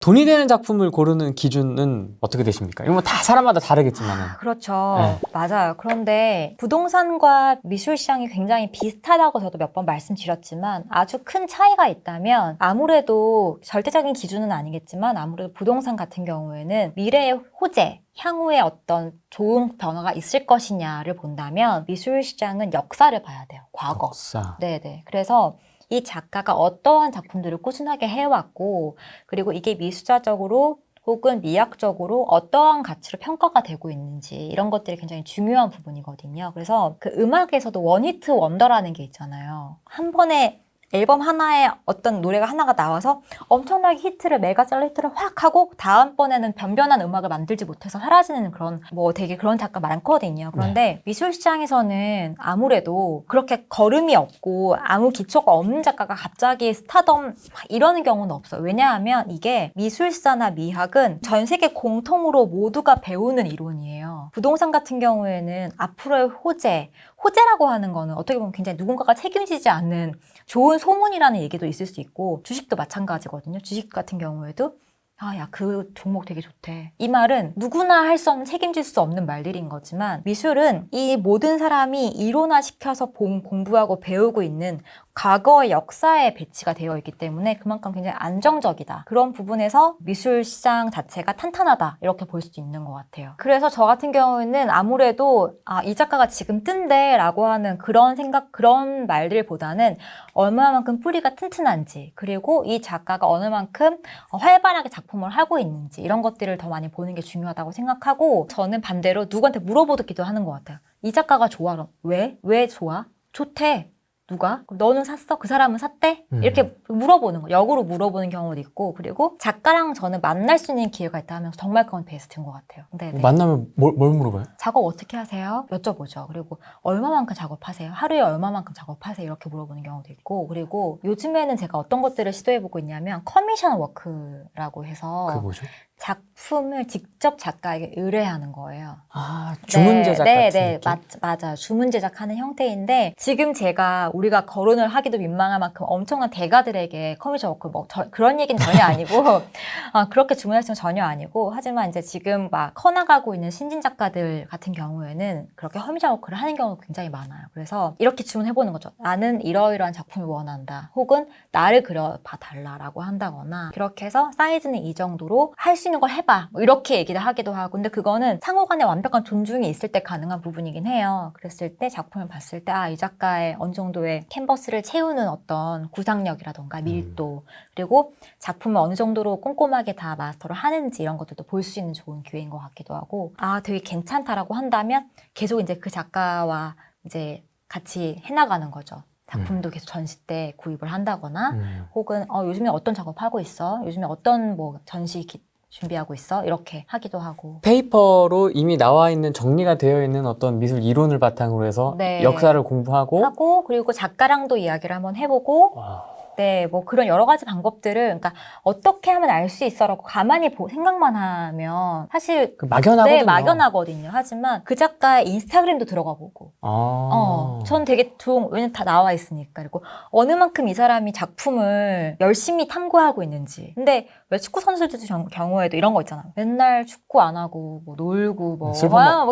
돈이 되는 작품을 고르는 기준은 어떻게 되십니까? 이건 뭐 다 사람마다 다르겠지만은. 그렇죠. 네. 맞아요. 그런데 부동산과 미술 시장이 굉장히 비슷하다고 저도 몇 번 말씀드렸지만 아주 큰 차이가 있다면 아무래도 절대적인 기준은 아니겠지만 아무래도 부동산 같은 경우에는 미래의 호재, 향후에 어떤 좋은 변화가 있을 것이냐를 본다면 미술 시장은 역사를 봐야 돼요. 과거. 역사. 네네. 그래서 이 작가가 어떠한 작품들을 꾸준하게 해왔고 그리고 이게 미술자적으로 혹은 미학적으로 어떠한 가치로 평가가 되고 있는지 이런 것들이 굉장히 중요한 부분이거든요. 그래서 그 음악에서도 원히트 원더라는 게 있잖아요. 한 번에 앨범 하나에 어떤 노래가 하나가 나와서 엄청나게 히트를 메가셀러 히트를 확 하고 다음번에는 변변한 음악을 만들지 못해서 사라지는 그런 뭐 되게 그런 작가 많거든요. 그런데 미술 시장에서는 아무래도 그렇게 걸음이 없고 아무 기초가 없는 작가가 갑자기 스타덤 막 이러는 경우는 없어요. 왜냐하면 이게 미술사나 미학은 전 세계 공통으로 모두가 배우는 이론이에요. 부동산 같은 경우에는 앞으로의 호재라고 하는 거는 어떻게 보면 굉장히 누군가가 책임지지 않는 좋은 소문이라는 얘기도 있을 수 있고 주식도 마찬가지거든요. 주식 같은 경우에도 야, 그 종목 되게 좋대. 이 말은 누구나 할 수 없는 책임질 수 없는 말들인 거지만 미술은 이 모든 사람이 이론화시켜서 공부하고 배우고 있는 과거의 역사에 배치가 되어 있기 때문에 그만큼 굉장히 안정적이다. 그런 부분에서 미술 시장 자체가 탄탄하다. 이렇게 볼 수 있는 것 같아요. 그래서 저 같은 경우에는 아무래도 이 작가가 지금 뜬대 라고 하는 그런 생각, 그런 말들보다는 얼마만큼 뿌리가 튼튼한지 그리고 이 작가가 어느 만큼 활발하게 작품을 하고 있는지 이런 것들을 더 많이 보는 게 중요하다고 생각하고 저는 반대로 누구한테 물어보기도 하는 것 같아요. 이 작가가 좋아? 그럼 왜? 왜 좋아? 좋대. 누가? 그럼 너는 샀어? 그 사람은 샀대? 이렇게 물어보는 거. 역으로 물어보는 경우도 있고 그리고 작가랑 저는 만날 수 있는 기회가 있다 하면 정말 그건 베스트인 것 같아요. 네네. 만나면 뭘 물어봐요? 작업 어떻게 하세요? 여쭤보죠. 그리고 얼마만큼 작업하세요? 하루에 얼마만큼 작업하세요? 이렇게 물어보는 경우도 있고 그리고 요즘에는 제가 어떤 것들을 시도해보고 있냐면 커미션 워크라고 해서 그게 뭐죠? 작품을 직접 작가에게 의뢰하는 거예요. 주문 제작 같은 느낌? 맞아요. 주문 제작하는 형태인데 지금 우리가 거론을 하기도 민망할 만큼 엄청난 대가들에게 커미션 워크 그런 얘기는 전혀 아니고 그렇게 주문할 수는 전혀 아니고 하지만 이제 지금 막 커나가고 있는 신진 작가들 같은 경우에는 그렇게 커미션 워크를 하는 경우가 굉장히 많아요. 그래서 이렇게 주문해보는 거죠. 나는 이러이러한 작품을 원한다. 혹은 나를 그려봐 달라라고 한다거나 그렇게 해서 사이즈는 이 정도로 할 수 있는 걸 해봐. 뭐 이렇게 얘기를 하기도 하고 근데 그거는 상호간에 완벽한 존중이 있을 때 가능한 부분이긴 해요. 그랬을 때 작품을 봤을 때 이 작가의 어느 정도의 캔버스를 채우는 어떤 구상력이라던가 밀도 그리고 작품을 어느 정도로 꼼꼼하게 다 마스터를 하는지 이런 것들도 볼 수 있는 좋은 기회인 것 같기도 하고 되게 괜찮다라고 한다면 계속 이제 그 작가와 이제 같이 해나가는 거죠. 작품도 계속 전시 때 구입을 한다거나 혹은 요즘에 어떤 작업하고 있어? 요즘에 어떤 뭐 전시 준비하고 있어? 이렇게 하기도 하고 페이퍼로 이미 나와 있는 정리가 되어 있는 어떤 미술 이론을 바탕으로 해서 네. 역사를 공부하고 그리고 작가랑도 이야기를 한번 해보고 네, 뭐 그런 여러 가지 방법들을 그러니까 어떻게 하면 알 수 있어라고 가만히 생각만 하면 사실 막연하거든요. 네, 막연하거든요. 하지만 그 작가의 인스타그램도 들어가 보고 전 되게 왜냐면 다 나와 있으니까. 그리고 어느 만큼 이 사람이 작품을 열심히 탐구하고 있는지. 근데 왜 축구 선수들 경우에도 이런 거 있잖아요. 맨날 축구 안 하고 뭐 놀고 뭐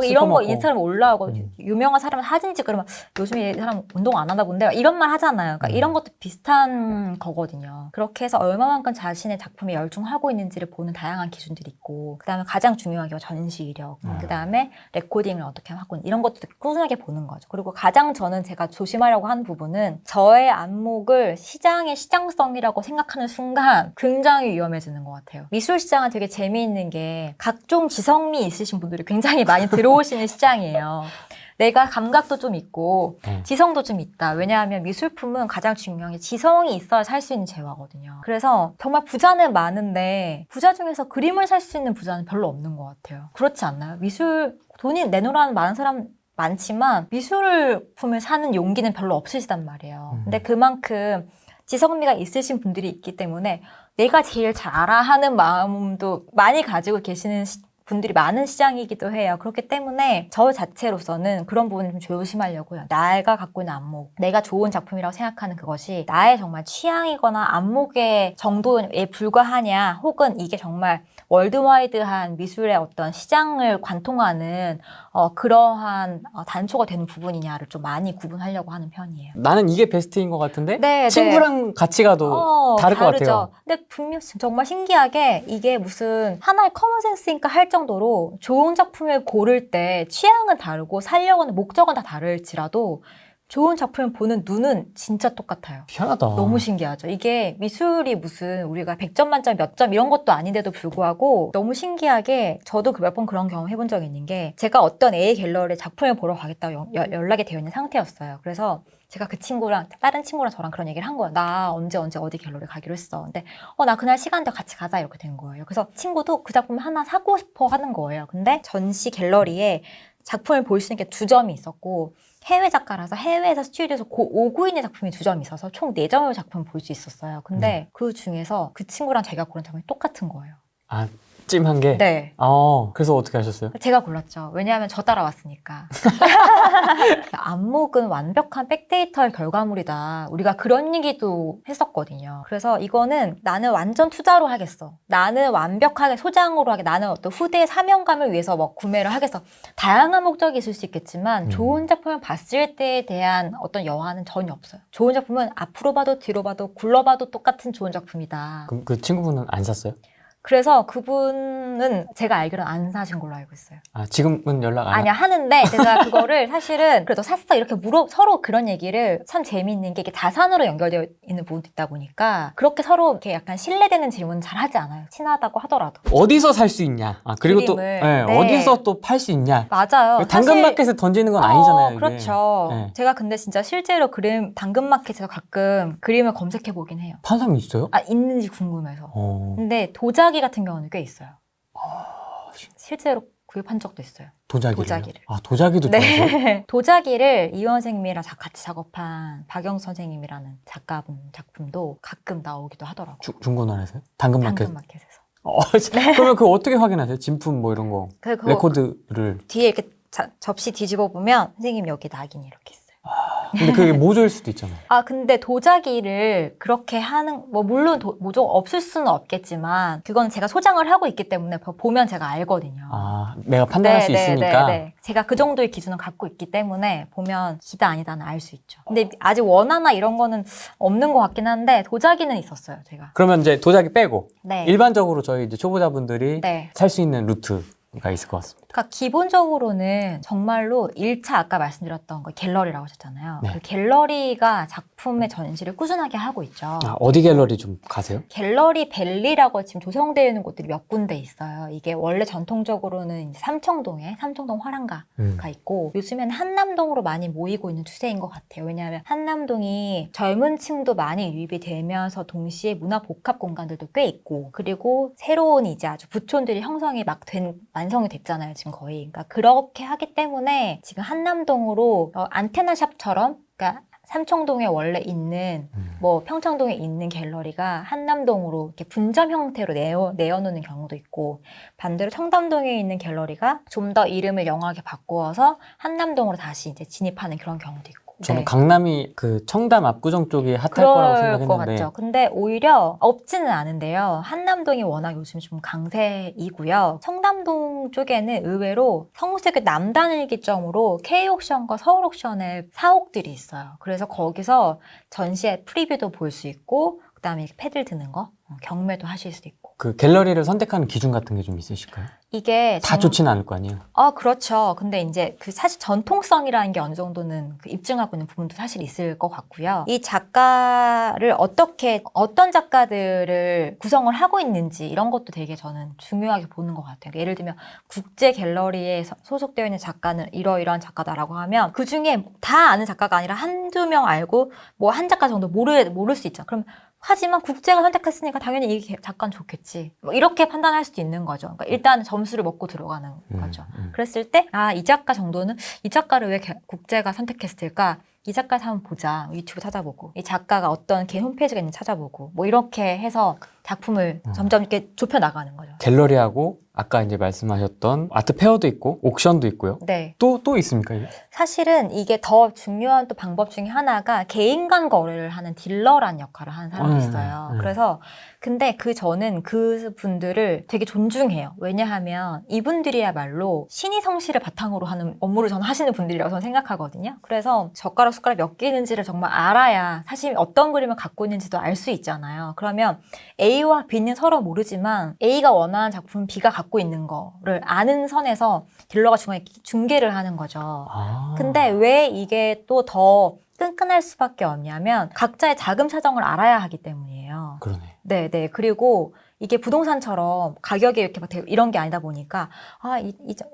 이런 거 인스타그램 올라오고 유명한 사람 사진 찍으면 요즘에 이 사람 운동 안 하나 본데 이런 말 하잖아요. 그러니까 이런 것도 비슷한 거거든요. 그렇게 해서 얼마만큼 자신의 작품에 열중하고 있는지를 보는 다양한 기준들이 있고 그다음에 가장 중요한 게 전시 이력 그다음에 레코딩을 어떻게 하고 이런 것도 꾸준하게 보는 거죠. 그리고 가장 제가 조심하려고 하는 부분은 저의 안목을 시장의 시장성이라고 생각하는 순간 굉장히 위험해지는 것 같아요. 미술 시장은 되게 재미있는 게 각종 지성미 있으신 분들이 굉장히 많이 들어오시는 시장이에요. 내가 감각도 좀 있고 지성도 좀 있다. 왜냐하면 미술품은 가장 중요한 게 지성이 있어야 살 수 있는 재화거든요. 그래서 정말 부자는 많은데 부자 중에서 그림을 살 수 있는 부자는 별로 없는 것 같아요. 그렇지 않나요? 돈이 내놓으라는 많은 사람 많지만 미술품을 사는 용기는 별로 없으시단 말이에요. 근데 그만큼 지성미가 있으신 분들이 있기 때문에 내가 제일 잘 알아 하는 마음도 많이 가지고 계시는 분들이 많은 시장이기도 해요. 그렇기 때문에 저 자체로서는 그런 부분을 좀 조심하려고요. 내가 갖고 있는 안목, 내가 좋은 작품이라고 생각하는 그것이 나의 정말 취향이거나 안목의 정도에 불과하냐, 혹은 이게 정말 월드와이드한 미술의 어떤 시장을 관통하는 그러한 단초가 되는 부분이냐를 좀 많이 구분하려고 하는 편이에요. 나는 이게 베스트인 것 같은데 네, 친구랑 같이 가도 다를 것 다르죠. 같아요. 근데 분명 정말 신기하게 이게 무슨 하나의 커먼센스인가 할 정도로 좋은 작품을 고를 때 취향은 다르고 살려고 하는 목적은 다 다를지라도 좋은 작품을 보는 눈은 진짜 똑같아요. 희한하다. 너무 신기하죠. 이게 미술이 무슨 우리가 100점 만점 몇 점 이런 것도 아닌데도 불구하고 너무 신기하게 저도 몇 번 그런 경험 해본 적이 있는 게 제가 어떤 A 갤러리 작품을 보러 가겠다고 연락이 되어 있는 상태였어요. 그래서 제가 그 친구랑 다른 친구랑 저랑 그런 얘기를 한 거예요. 나 언제 어디 갤러리 가기로 했어. 근데 나 그날 시간 돼 같이 가자 이렇게 된 거예요. 그래서 친구도 그 작품 하나 사고 싶어 하는 거예요. 근데 전시 갤러리에 작품을 볼 수 있는 게 2점이 있었고 해외 작가라서 해외에서 스튜디오에서 오고 있는 작품이 2점이 있어서 총 4점의 작품을 볼 수 있었어요. 근데 그 중에서 그 친구랑 제가 고른 작품이 똑같은 거예요. 아, 찜한 게? 네. 그래서 어떻게 하셨어요? 제가 골랐죠. 왜냐하면 저 따라왔으니까. 안목은 완벽한 백데이터의 결과물이다. 우리가 그런 얘기도 했었거든요. 그래서 이거는 나는 완전 투자로 하겠어. 나는 완벽하게 소장으로 하게. 나는 어떤 후대의 사명감을 위해서 뭐 구매를 하겠어. 다양한 목적이 있을 수 있겠지만 좋은 작품을 봤을 때에 대한 어떤 여한은 전혀 없어요. 좋은 작품은 앞으로 봐도 뒤로 봐도 굴러봐도 똑같은 좋은 작품이다. 그럼 그 친구분은 안 샀어요? 그래서 그분은 제가 알기로는 안 사신 걸로 알고 있어요. 아, 지금은 연락 안 아니야, 하는데 제가 그거를 사실은 그래도 샀어 이렇게 서로 그런 얘기를 참 재미있는 게 이게 자산으로 연결되어 있는 부분도 있다 보니까 그렇게 서로 이렇게 약간 신뢰되는 질문은 잘 하지 않아요. 친하다고 하더라도. 어디서 살 수 있냐? 그리고 또 그림을. 네, 네. 어디서 또 팔 수 있냐? 맞아요. 당근마켓에 던지는 건 아니잖아요. 이게. 그렇죠. 네. 제가 근데 진짜 실제로 당근마켓에서 가끔 그림을 검색해 보긴 해요. 판 사람이 있어요? 있는지 궁금해서. 어. 근데 도자기 같은 경우는 꽤 있어요. 실제로 구입한 적도 있어요. 도자기를. 도자기도 네. 좋아하세요? 도자기를 이원 선생님이랑 같이 작업한 박영 선생님이라는 작가분 작품도 가끔 나오기도 하더라고요. 중고나라에서요? 당근마켓. 당근마켓에서. 그러면 그거 어떻게 확인하세요? 진품 뭐 이런 거. 그거 레코드를. 뒤에 이렇게 접시 뒤집어 보면 선생님 여기 낙인이 이렇게 있어요. 근데 그게 모조일 수도 있잖아요. 근데 도자기를 그렇게 하는, 물론 모조 없을 수는 없겠지만, 그건 제가 소장을 하고 있기 때문에 보면 제가 알거든요. 내가 판단할 수 있으니까. 네. 제가 그 정도의 기준을 갖고 있기 때문에 보면 기다 아니다는 알 수 있죠. 근데 아직 원화나 이런 거는 없는 것 같긴 한데, 도자기는 있었어요, 제가. 그러면 이제 도자기 빼고. 네. 일반적으로 저희 이제 초보자분들이 네. 살 수 있는 루트가 있을 것 같습니다. 그러니까 기본적으로는 정말로 1차 아까 말씀드렸던 거 갤러리라고 하셨잖아요. 네. 그 갤러리가 작품의 전시를 꾸준하게 하고 있죠. 어디 갤러리 좀 가세요? 갤러리 벨리라고 지금 조성되어 있는 곳들이 몇 군데 있어요. 이게 원래 전통적으로는 이제 삼청동 화랑가가 있고 요즘엔 한남동으로 많이 모이고 있는 추세인 것 같아요. 왜냐하면 한남동이 젊은 층도 많이 유입이 되면서 동시에 문화 복합 공간들도 꽤 있고 그리고 새로운 이제 아주 부촌들이 형성이 완성이 됐잖아요. 지금 거의. 그러니까 그렇게 하기 때문에 지금 한남동으로 안테나샵처럼 그러니까 삼청동에 원래 있는 뭐 평창동에 있는 갤러리가 한남동으로 이렇게 분점 형태로 내어놓는 경우도 있고 반대로 청담동에 있는 갤러리가 좀 더 이름을 영하게 바꾸어서 한남동으로 다시 이제 진입하는 그런 경우도 있고. 저는 네. 강남이 그 청담 압구정 쪽이 핫할 그럴 거라고 것 생각했는데 같죠. 근데 오히려 없지는 않은데요. 한남동이 워낙 요즘 좀 강세이고요. 청담동 쪽에는 의외로 성수기 남단일기점으로 K옥션과 서울옥션의 사옥들이 있어요. 그래서 거기서 전시회 프리뷰도 볼 수 있고 그다음에 패들 드는 거 경매도 하실 수도 있고. 그 갤러리를 선택하는 기준 같은 게 좀 있으실까요? 이게 다 좋지는 않을 거 아니에요? 그렇죠. 근데 이제 그 사실 전통성이라는 게 어느 정도는 그 입증하고 있는 부분도 사실 있을 것 같고요. 이 작가를 어떤 작가들을 구성을 하고 있는지 이런 것도 되게 저는 중요하게 보는 것 같아요. 예를 들면 국제 갤러리에 소속되어 있는 작가는 이러이러한 작가다라고 하면 그 중에 다 아는 작가가 아니라 한두 명 알고 뭐 한 작가 정도 모를 수 있죠. 그럼 하지만 국제가 선택했으니까 당연히 이 작가는 좋겠지. 뭐 이렇게 판단할 수도 있는 거죠. 그러니까 일단 점수를 먹고 들어가는 거죠. 그랬을 때, 이 작가 정도는 이 작가를 왜 국제가 선택했을까? 이 작가 한번 보자. 유튜브 찾아보고. 이 작가가 어떤 개인 홈페이지가 있는지 찾아보고. 뭐 이렇게 해서 작품을 점점 이렇게 좁혀 나가는 거죠. 갤러리하고 아까 이제 말씀하셨던 아트 페어도 있고 옥션도 있고요. 네. 또 있습니까, 이게? 사실은 이게 더 중요한 또 방법 중에 하나가 개인 간 거래를 하는 딜러란 역할을 하는 사람이 있어요. 그래서 근데 저는 그 분들을 되게 존중해요. 왜냐하면 이분들이야말로 신의 성실을 바탕으로 하는 업무를 저는 하시는 분들이라고 저는 생각하거든요. 그래서 젓가락 숟가락 몇 개인지를 정말 알아야 사실 어떤 그림을 갖고 있는지도 알 수 있잖아요. 그러면 A와 B는 서로 모르지만 A가 원하는 작품 B가 갖고 있는 거를 아는 선에서 딜러가 중간에 중개를 하는 거죠. 근데 왜 이게 또 더 끈끈할 수밖에 없냐면 각자의 자금 사정을 알아야 하기 때문이에요. 그러네. 네. 그리고 이게 부동산처럼 가격이 이렇게 막 이런 게 아니다 보니까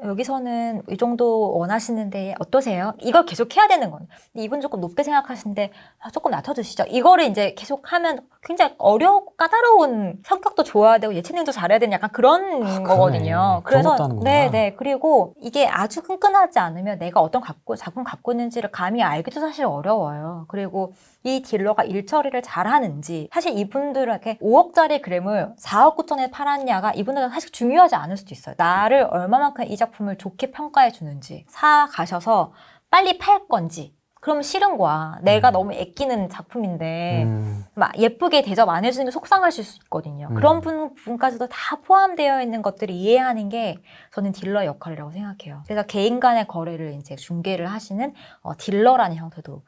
여기서는 이 정도 원하시는데 어떠세요? 이걸 계속 해야 되는 거예요. 이분 조금 높게 생각하시는데 조금 낮춰주시죠. 이거를 이제 계속 하면 굉장히 어렵고 까다로운 성격도 좋아야 되고 예체능도 잘해야 되는 약간 그런 거거든요. 그래서 네. 그리고 이게 아주 끈끈하지 않으면 내가 어떤 작품 갖고 있는지를 감히 알기도 사실 어려워요. 그리고 이 딜러가 일 처리를 잘하는지 사실 이분들에게 5억짜리 그램을 4억 9천에 팔았냐가 이분들은 사실 중요하지 않을 수도 있어요. 나를 얼마만큼 이 작품을 좋게 평가해 주는지 사 가셔서 빨리 팔 건지 그러면 싫은 거야. 내가 너무 애끼는 작품인데 막 예쁘게 대접 안 해주는 게 속상하실 수 있거든요. 그런 부분까지도 다 포함되어 있는 것들을 이해하는 게 저는 딜러 역할이라고 생각해요. 그래서 개인 간의 거래를 이제 중개를 하시는 딜러라는 형태도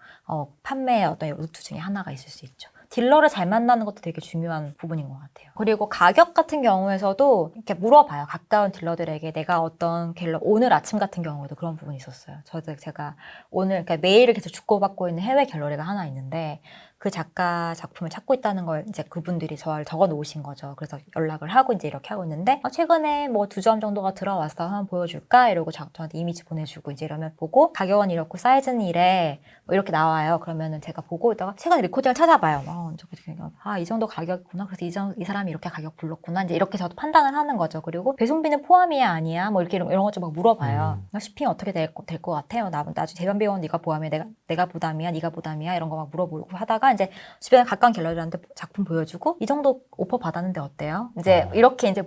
판매의 어떤 루트 중에 하나가 있을 수 있죠. 딜러를 잘 만나는 것도 되게 중요한 부분인 것 같아요. 그리고 가격 같은 경우에서도 이렇게 물어봐요. 가까운 딜러들에게 내가 어떤 갤러 오늘 아침 같은 경우에도 그런 부분이 있었어요. 제가 오늘 그러니까 메일을 계속 주고받고 있는 해외 갤러리가 하나 있는데 그 작가 작품을 찾고 있다는 걸 이제 그분들이 저를 적어 놓으신 거죠. 그래서 연락을 하고 이제 이렇게 하고 있는데 최근에 뭐 2점 정도가 들어왔어. 한번 보여줄까? 이러고 저한테 이미지 보내주고 이제 이러면 보고 가격은 이렇고 사이즈는 이래. 뭐 이렇게 나와요. 그러면은 제가 보고 있다가 최근에 리코딩을 찾아봐요. 이 정도 가격이구나. 그래서 이 사람이 이렇게 가격 불렀구나. 이제 이렇게 저도 판단을 하는 거죠. 그리고 배송비는 포함이야 아니야? 뭐 이런 것 좀 막 물어봐요. 쉬핑 어떻게 될 것 같아요? 나중에 대변 비용 네가 포함해. 내가 부담이야? 네가 부담이야? 이런 거 막 물어보고 하다가 이제 주변에 가까운 갤러리한테 작품 보여주고 이 정도 오퍼 받았는데 어때요? 이제 이렇게 이제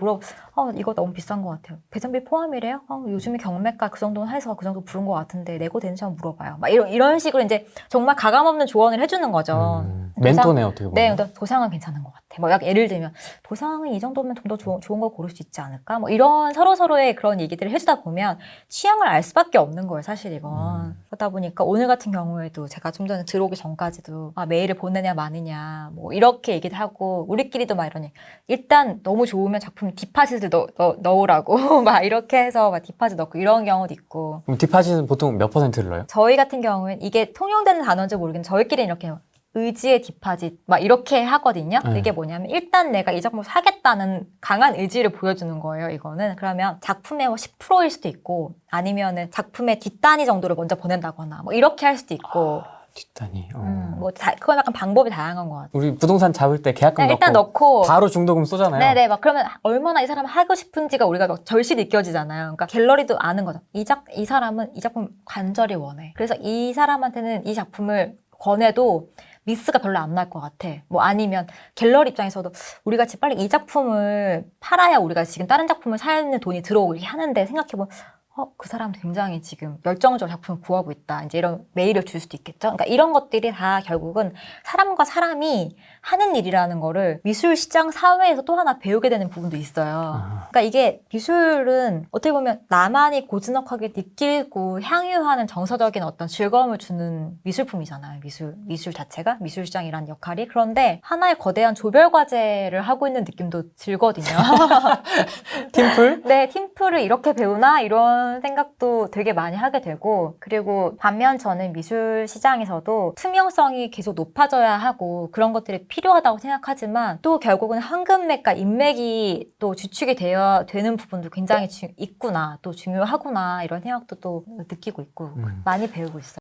이거 너무 비싼 것 같아요. 배송비 포함이래요? 요즘에 경매가 그 정도는 해서 그 정도 부른 것 같은데 내고 되는지 한번 물어봐요. 막 이런 식으로 이제 정말 가감 없는 조언을 해주는 거죠. 멘토네 어떻게 보면. 네, 도상은 괜찮은 것 같아. 뭐 예를 들면 도상은 이 정도면 좀 더 좋은 걸 고를 수 있지 않을까? 뭐 이런 서로의 그런 얘기들을 해주다 보면 취향을 알 수밖에 없는 거예요, 사실 이건. 그러다 보니까 오늘 같은 경우에도 제가 좀 전에 들어오기 전까지도 메일을 보내냐 마느냐 뭐 이렇게 얘기를 하고 우리끼리도 막 이러니 일단 너무 좋으면 작품 디파짓을 넣으라고 막 이렇게 해서 막 디파짓 넣고 이런 경우도 있고. 그럼 디파짓은 보통 몇 %를 넣어요? 저희 같은 경우엔 이게 통용되는 단어인지 모르겠는데 저희끼리 이렇게 의지의 디파짓 막 이렇게 하거든요. 이게 뭐냐면 일단 내가 이 작품을 사겠다는 강한 의지를 보여주는 거예요. 이거는 그러면 작품의 10%일 수도 있고 아니면은 작품의 뒷단위 정도를 먼저 보낸다거나 뭐 이렇게 할 수도 있고. 뒷단위. 그건 약간 방법이 다양한 것 같아요. 우리 부동산 잡을 때 계약금 일단 넣고 바로 중도금 쏘잖아요. 네네. 막 그러면 얼마나 이 사람을 하고 싶은지가 우리가 막 절실히 느껴지잖아요. 그러니까 갤러리도 아는 거죠. 이 사람은 이 작품 간절히 원해. 그래서 이 사람한테는 이 작품을 권해도 미스가 별로 안 날 것 같아. 뭐 아니면 갤러리 입장에서도 우리 같이 빨리 이 작품을 팔아야 우리가 지금 다른 작품을 사는 돈이 들어오게 하는데 생각해보면 그 사람 굉장히 지금 열정적으로 작품을 구하고 있다. 이제 이런 메일을 줄 수도 있겠죠. 그러니까 이런 것들이 다 결국은 사람과 사람이 하는 일이라는 거를 미술 시장 사회에서 또 하나 배우게 되는 부분도 있어요. 그러니까 이게 미술은 어떻게 보면 나만이 고즈넉하게 느끼고 향유하는 정서적인 어떤 즐거움을 주는 미술품이잖아요. 미술 자체가 미술 시장이라는 역할이. 그런데 하나의 거대한 조별 과제를 하고 있는 느낌도 들거든요. 팀플? 네, 팀플을 이렇게 배우나 이런 생각도 되게 많이 하게 되고 그리고 반면 저는 미술 시장에서도 투명성이 계속 높아져야 하고 그런 것들이 필요하다고 생각하지만 또 결국은 황금맥과 인맥이 또 주축이 되는 부분도 굉장히 있구나 또 중요하구나 이런 생각도 또 느끼고 있고 많이 배우고 있어요.